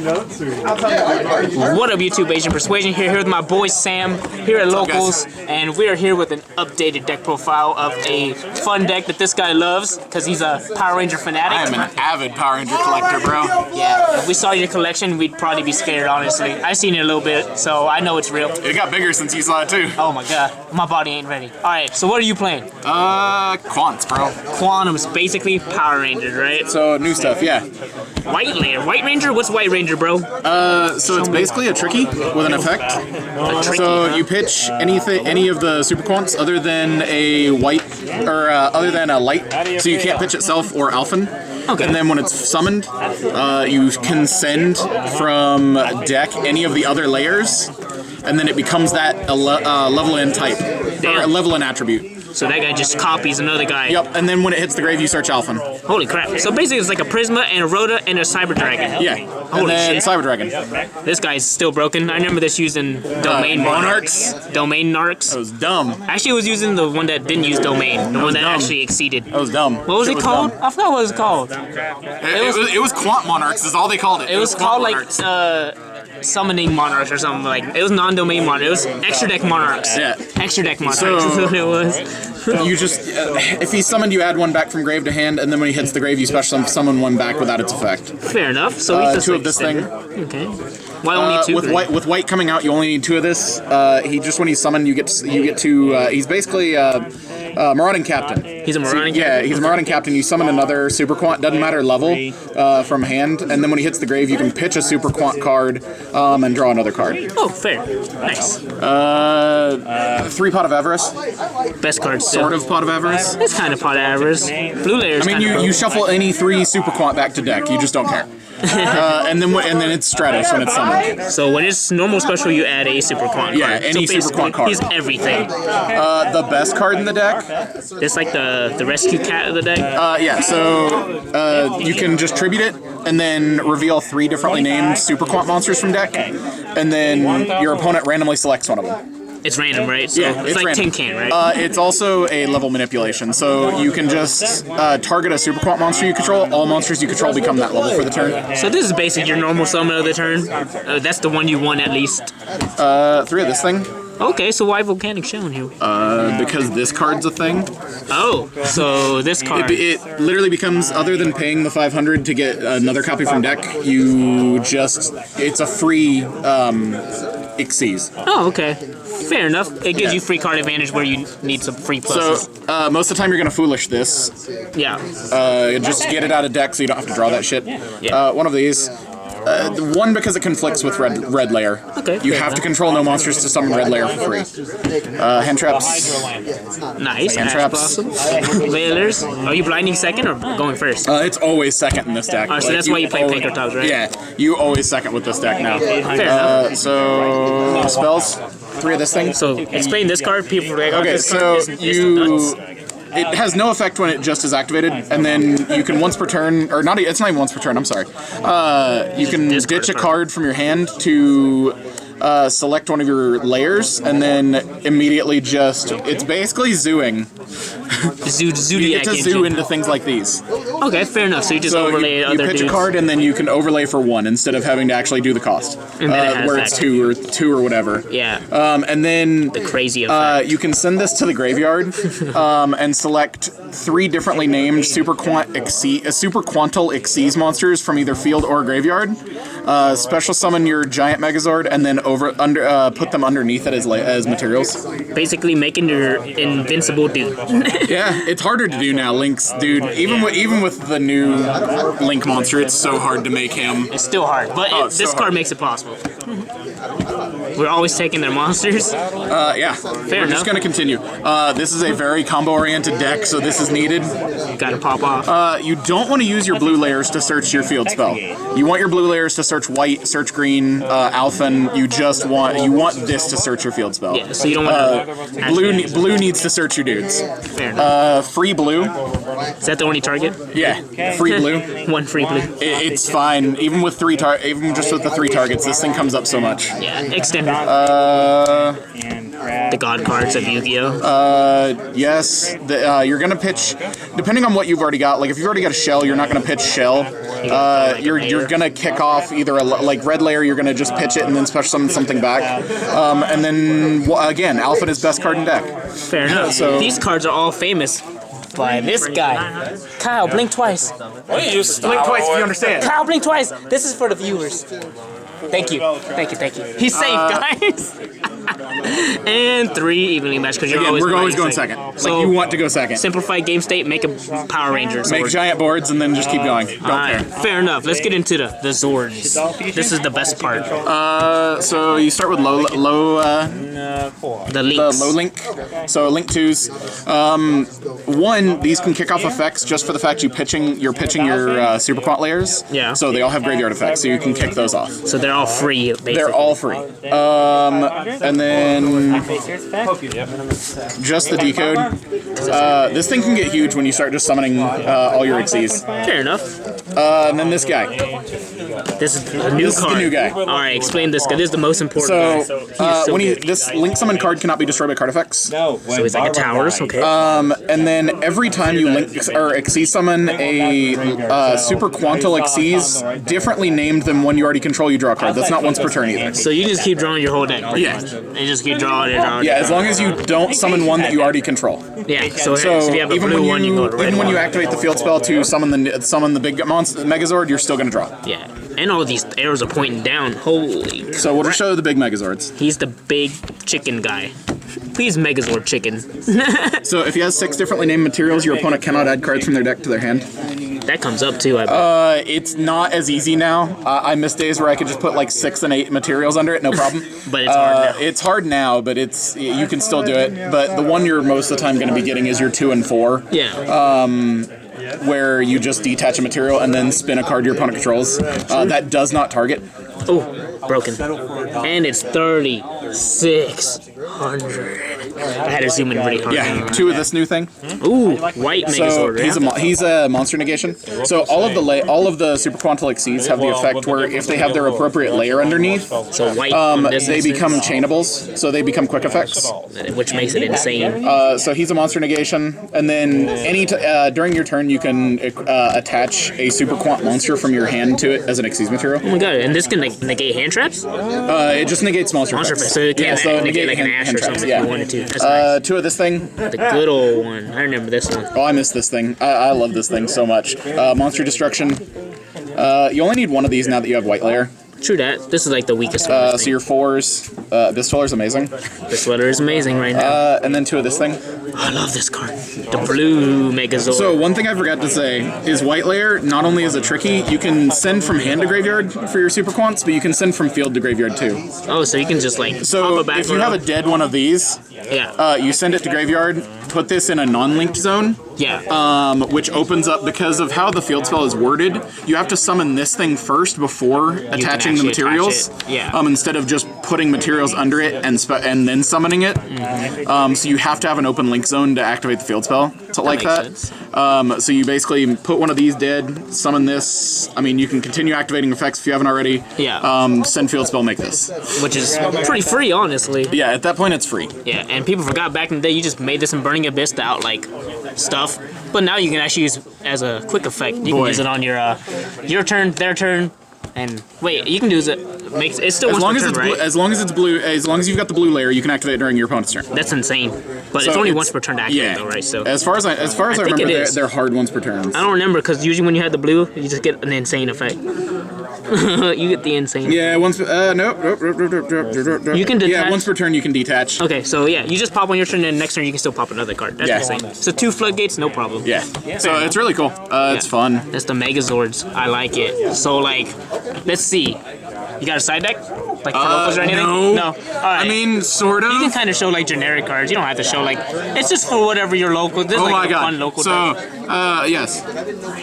What up, YouTube? Asian Persuasion here with my boy Sam here at Locals, and we are here with an updated deck profile of a fun deck that this guy loves because he's a Power Ranger fanatic. I am an avid Power Ranger collector, bro. Yeah, if we saw your collection, we'd probably be scared, honestly. I've seen it a little bit, so I know it's real. It got bigger since you saw it too. Oh my god, my body ain't ready. Alright, so what are you playing? Quants, bro. Quantum's basically Power Rangers, right? So new stuff, yeah. White layer. White Ranger? What's White Ranger, bro? So it's basically a tricky with an effect. A tricky, So you pitch any of the super quants other than a white or other than a light. So you can't pitch itself or Alphen. Okay. And then when it's summoned, you can send from deck any of the other layers, and then it becomes that level in type or a level in attribute. So that guy just copies another guy. Yep, and then when it hits the grave, you search Alphen. Holy crap. So basically it's like a Prisma and a Rhoda and a Cyber Dragon. Yeah, Holy and then shit. Cyber Dragon. This guy's still broken. I remember this using Domain Monarchs. Domain Narcs. That was dumb. Actually, it was using the one that didn't use Domain. The one that dumb. actually exceeded. That was dumb. What was it called? Dumb. I forgot what it was called. It was Quant Monarchs is all they called it. It was called like Summoning Monarchs or something. Like it was non-domain monarchs. It was extra deck monarchs. Yeah. Extra deck monarchs. So- That's what it was. You just, if he summoned, you add one back from grave to hand, and then when he hits the grave, you special summon one back without its effect. Fair enough. So he's just Two like of this thing. Okay. Why only two? With white coming out, you only need two of this. He just when he's summoned, you get to. He's basically marauding captain. He's a marauding captain? Yeah, he's a marauding captain. You summon another super quant, doesn't matter level, from hand, and then when he hits the grave, you can pitch a super quant card and draw another card. Oh, fair. Nice. 3 Pot of Avarice. Best card still. Sort of Pot of Avarice. It's kind of Pot of Avarice. Blue layers. I mean, you shuffle any 3 super quant back to deck. You just don't care. And then it's Stratos when it's summoned. So when it's normal special, you add a super quant card. Yeah, any so super quant card. He's everything. The best card in the deck. It's like the rescue cat of the deck. Yeah. So you can just tribute it and then reveal 3 differently named super quant monsters from deck, and then your opponent randomly selects one of them. It's random, right? So Yeah, it's like random. Tin Can, right? It's also a level manipulation, so you can just target a super quant monster you control. All monsters you control become that level for the turn. So this is basically your normal summon of the turn. That's the one you won at least. 3 of this thing. Okay, so why Volcanic Shell here? Because this card's a thing. Oh, so this card. It literally becomes, other than paying the 500 to get another copy from deck, it's a free Xyz. Oh, okay. Fair enough. It gives you free card advantage where you need some free pluses. So most of the time you're gonna foolish this. Yeah. Just get it out of deck so you don't have to draw that shit. Yeah. One of these. One, because it conflicts with red layer. Okay. You have to control no monsters to summon red layer for free. Hand traps. Nice. Hand Ash traps. Blossom. Veilers. Are you blinding second or going first? It's always second in this deck. Oh, so that's why you play Panker Tops, right? Yeah, you always second with this deck now. Fair enough. So spells. 3 of this thing. So explain this card. People are like, oh, Okay, this so card is nuts. it has no effect when it just is activated, and then you can once per turn, or not. It's not even once per turn. I'm sorry. You can ditch a card from your hand to select one of your layers, and then immediately it's basically zooing. You Zodiac get to zoo into things like these. Okay, fair enough. So you just So overlay you other pitch dudes. a card, and then you can overlay for 1 instead of having to actually do the cost. And then it has where that. it's two or whatever. Yeah. And then The crazy effect. you can send this to the graveyard and select 3 differently named super quantal Xyz monsters from either field or graveyard. Special summon your giant Megazord and then put them underneath it as materials. Basically making your invincible dude. Yeah, it's harder to do now. Link's dude, even with the new Link monster, it's so hard to make him. It's still hard, but this card makes it possible. We're always taking their monsters. Yeah, Fair we're enough. just gonna continue. This is a very combo-oriented deck, so this is needed. Gotta pop off. You don't want to use your blue layers to search your field spell. You want your blue layers to search white, search green, Alphen. You want this to search your field spell. Yeah, so you don't want to... Blue needs to search your dudes. Fair enough. Free blue. Is that the only target? Yeah, free blue. One free blue. It's fine. Even just with the 3 targets, this thing comes up so much. Yeah, extended. the god cards of Yu-Gi-Oh? Yes, you're gonna pitch, depending on what you've already got. Like if you've already got a shell, you're not gonna pitch shell. You're gonna kick off either like red layer. You're gonna just pitch it and then special summon something back. And then again, Alpha is best card in deck. Fair enough. So these cards are all famous by this guy. Kyle, blink twice. blink twice if you understand. Kyle, blink twice. This is for the viewers. Thank you. Thank you. Thank you. He's safe, guys. And 3 evenly matched because Again, we're always going second. So like you want to go second. simplify game state, make a Power Ranger. Make giant boards and then just keep going. Don't care. Fair enough. Let's get into the Zords. This is the best part. So you start with low The links. the low link. So link 2s. 1, these can kick off effects just for the fact you're pitching your super quant layers. Yeah. So they all have graveyard effects, so you can kick those off. So they're all free, basically. They're all free. And then just the decode. This thing can get huge when you start just summoning all your Xyz. Fair enough. And then this guy. This is a new This is card. the new guy. All right, explain this guy. This is the most important So, guy. when this link summon card cannot be destroyed by card effects. So he's like a towers, okay. And then every time you link or Xyz summon a super quantal Xyz differently named than one you already control, you draw a card. That's not once per turn either. So you just keep drawing your whole deck. Yeah. And you just keep drawing and drawing. Yeah, as long as you don't summon one that you already control. Yeah. So So if you have a even blue when one, you go to red even when one. you activate the field spell to summon the big monster Megazord, you're still gonna draw. Yeah. And all these arrows are pointing down. Holy. So we'll just show the big Megazords. He's the big chicken guy. Please Megazord chicken. So if he has 6 differently named materials, your opponent cannot add cards from their deck to their hand. That comes up too, I bet. It's not as easy now. I miss days where I could just put like 6 and 8 materials under it, no problem. But it's hard now. It's hard now, but you can still do it. But the one you're most of the time going to be getting is your 2 and 4. Yeah. Where you just detach a material and then spin a card your opponent controls. That does not target. Oh, broken. And it's 3,600. I had to zoom in really hard. Yeah, 2 of this new thing. Ooh, white So Megazord. he's a monster negation. So all of the super quantal Xyz have the effect where if they have their appropriate layer underneath, So white on this they instance, become chainables. So they become quick effects. which makes it insane. So he's a monster negation, and then during your turn you can attach a super quant monster from your hand to it as an Xyz material. Oh my god, and this can negate hand traps? It just negates monster Monster effects. effects, so it can negate like an hand Ash or traps, something yeah. if you wanted to. That's nice. 2 of this thing. The good old one. I remember this one. Oh, I miss this thing. I love this thing so much. Monster destruction. You only need 1 of these now that you have white layer. True that. This is like the weakest one. So your 4s. This sweater is amazing. This sweater is amazing right now. And then 2 of this thing. I love this card. The blue Megazord. So one thing I forgot to say is white layer, not only is it tricky, you can send from hand to graveyard for your super quants, but you can send from field to graveyard too. Oh, so you can just like So pop it back if you have a dead one of these, yeah. you send it to graveyard, put this in a non-linked zone, Yeah. which opens up, because of how the field spell is worded, you have to summon this thing first before attaching the actually materials. attach it, yeah. Instead of just putting materials under it and then summoning it. So you have to have an open link zone to activate the field spell. So like makes that. sense. So you basically put one of these dead, summon this. I mean, you can continue activating effects if you haven't already. Yeah. Send field spell, make this. Which is pretty free, honestly. Yeah, at that point it's free. Yeah, and people forgot back in the day you just made this in Burning Abyss to out like stuff, but now you can actually use as a quick effect. You can use it on your turn, their turn, and wait, you can use it. Makes it still As long as turn, it's right? blue, as long as you've got the blue layer, you can activate it during your opponent's turn. That's insane, but So it's only once per turn to activate, Yeah. though, right? So as far as I think remember, it is. they're hard ones per turn. I don't remember because usually when you have the blue, you just get an insane effect. You get the insane. Yeah, once. Nope. You can detach. Yeah, once per turn you can detach. Okay, so yeah, you just pop on your turn, and next turn you can still pop another card. That's Yeah. insane. So 2 floodgates, no problem. Yeah. So it's really cool. It's fun. That's the Megazords. I like it. So like, let's see. You got a side deck? Like for locals or anything? No. No. All right. I mean, sort of. you can kind of show like generic cards. You don't have to show like, it's just for whatever your local. This is Oh like my a god. fun local So, deck. yes.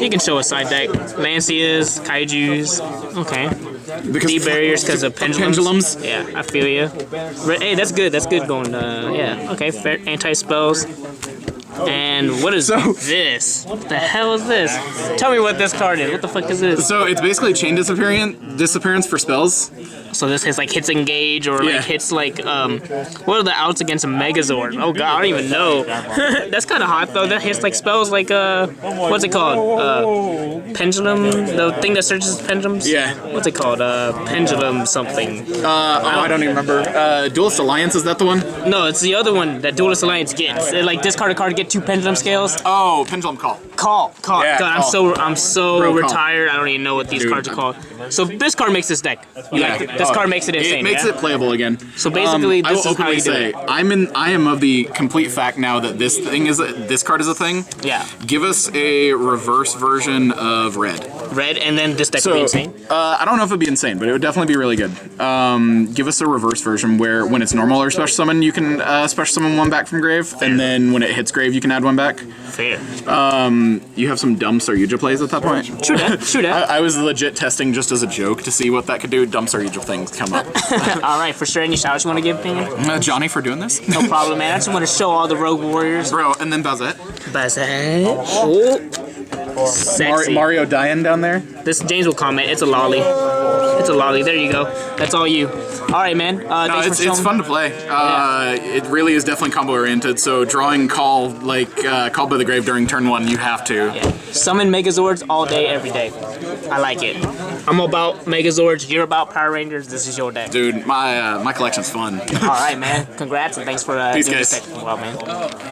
You can show a side deck. Lancias, Kaijus. Okay. Because Deep barriers because of pendulums. pendulums. Yeah, I feel you. Hey, that's good. That's good going. Yeah. Okay. Fair. Anti spells. And what is this? What the hell is this? Tell me what this card is. What the fuck is this? So it's basically chain disappearance for spells. So this hits engage or like hits like what are the outs against a Megazord? Oh god, I don't even know. That's kind of hot though. That hits like spells like what's it called? Pendulum, the thing that searches pendulums. Yeah. What's it called? Pendulum something. I don't even remember. Duelist Alliance, is that the one? No, it's the other one that Duelist Alliance gets. It, like discard a card, get 2 pendulum scales. Oh, Pendulum Call. Call. Yeah, God, call. I'm so Bro, retired. I don't even know what these cards are called. So this card makes this deck. This card makes it insane. It makes it playable again. So basically, this is how you do it. I am of the complete fact now that this card is a thing. Yeah. Give us a reverse version of red. Red, and then this deck would be insane. I don't know if it'd be insane, but it would definitely be really good. Give us a reverse version where when it's normal or special summon, you can special summon 1 back from grave, and then when it hits grave, you can add 1 back. Fair. You have some dumb Saryuja plays at that point. True that. I was legit testing just as a joke to see what that could do. Dumb Saryuja things come up. All right, for sure. Any shout-outs you want to give, Pinion? Johnny for doing this. No problem, man. I just want to show all the Rogue Warriors. Bro, and then Bazette. Oh, sexy. Mario Diane down there. This James will comment. It's a lolly. It's a lolly. There you go. That's all you. All right, man. It's fun to play. It really is definitely combo oriented. So drawing call Call by the Grave during turn 1, you have to. Yeah. Summon Megazords all day, every day. I like it. I'm about Megazords. You're about Power Rangers. This is your deck. Dude, my collection's fun. All right, man. Congrats and thanks for Peace, doing guys. this deck. Well, man.